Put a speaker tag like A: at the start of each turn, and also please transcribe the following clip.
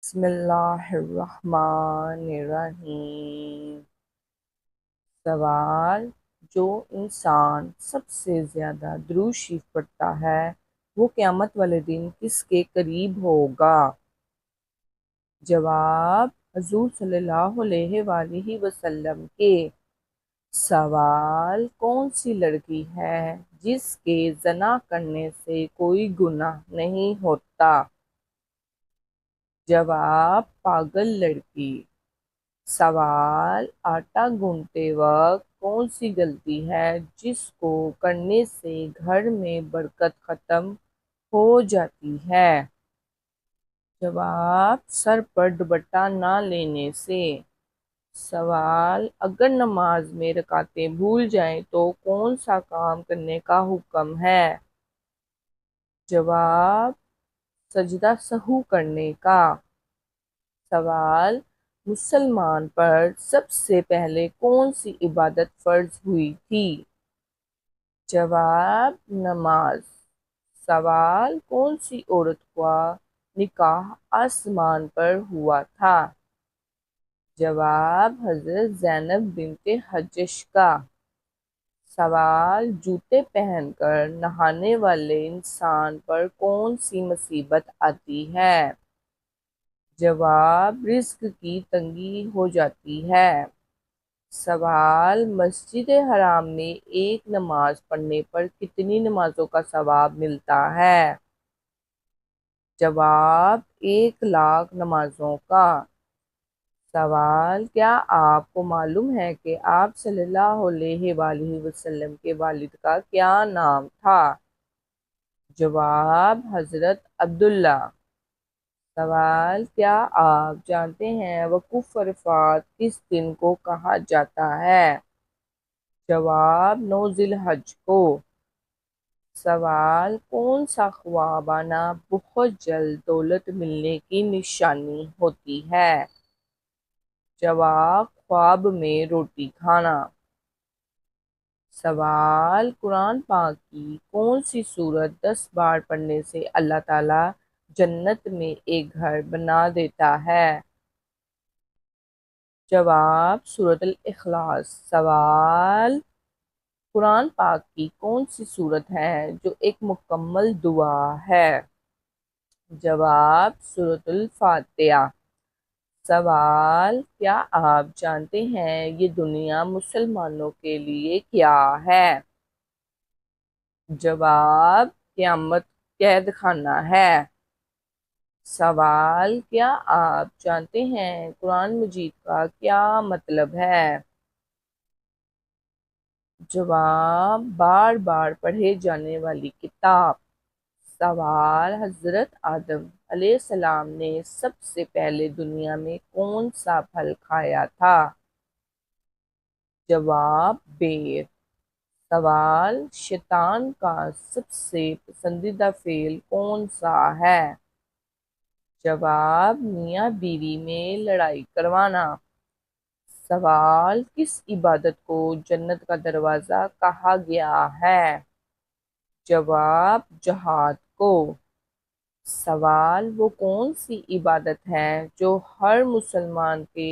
A: بسم اللہ الرحمن الرحیم۔ سوال: جو انسان سب سے زیادہ درود شریف پڑھتا ہے وہ قیامت والے دن کس کے قریب ہوگا؟ جواب: حضور صلی اللہ علیہ وآلہ وسلم کے۔ سوال: کون سی لڑکی ہے جس کے زنا کرنے سے کوئی گناہ نہیں ہوتا؟ جواب: پاگل لڑکی۔ سوال: آٹا گوندتے وقت کون سی غلطی ہے جس کو کرنے سے گھر میں برکت ختم ہو جاتی ہے؟ جواب: سر پر دوپٹہ نہ لینے سے۔ سوال: اگر نماز میں رکعتیں بھول جائیں تو کون سا کام کرنے کا حکم ہے؟ جواب: سجدہ سہو کرنے کا۔ سوال: مسلمان پر سب سے پہلے کون سی عبادت فرض ہوئی تھی؟ جواب: نماز۔ سوال: کون سی عورت کا نکاح آسمان پر ہوا تھا؟ جواب: حضرت زینب بنت جحش کا۔ سوال: جوتے پہن کر نہانے والے انسان پر کون سی مصیبت آتی ہے؟ جواب: رزق کی تنگی ہو جاتی ہے۔ سوال: مسجد حرام میں ایک نماز پڑھنے پر کتنی نمازوں کا ثواب ملتا ہے؟ جواب: 1,00,000 نمازوں کا۔ سوال: کیا آپ کو معلوم ہے کہ آپ صلی اللہ علیہ وآلہ وسلم کے والد کا کیا نام تھا؟ جواب: حضرت عبداللہ۔ سوال: کیا آپ جانتے ہیں وقوف عرفات کس دن کو کہا جاتا ہے؟ جواب: 9 ذی الحجہ کو۔ سوال: کون سا خواب آنا بہت جلد دولت ملنے کی نشانی ہوتی ہے؟ جواب: خواب میں روٹی کھانا۔ سوال: قرآن پاک کی کون سی سورت 10 بار پڑھنے سے اللہ تعالی جنت میں ایک گھر بنا دیتا ہے؟ جواب: سورۃ الاخلاص۔ سوال: قرآن پاک کی کون سی سورت ہے جو ایک مکمل دعا ہے؟ جواب: سورۃ الفاتحہ۔ سوال: کیا آپ جانتے ہیں یہ دنیا مسلمانوں کے لیے کیا ہے؟ جواب: قیامت قید خانہ ہے۔ سوال: کیا آپ جانتے ہیں قرآن مجید کا کیا مطلب ہے؟ جواب: بار بار پڑھے جانے والی کتاب۔ سوال: حضرت آدم علیہ السلام نے سب سے پہلے دنیا میں کون سا پھل کھایا تھا؟ جواب: بیر۔ سوال: شیطان کا سب سے پسندیدہ فعل کون سا ہے؟ جواب: میاں بیوی میں لڑائی کروانا۔ سوال: کس عبادت کو جنت کا دروازہ کہا گیا ہے؟ جواب: جہاد کو۔ سوال: وہ کون سی عبادت ہے جو ہر مسلمان کے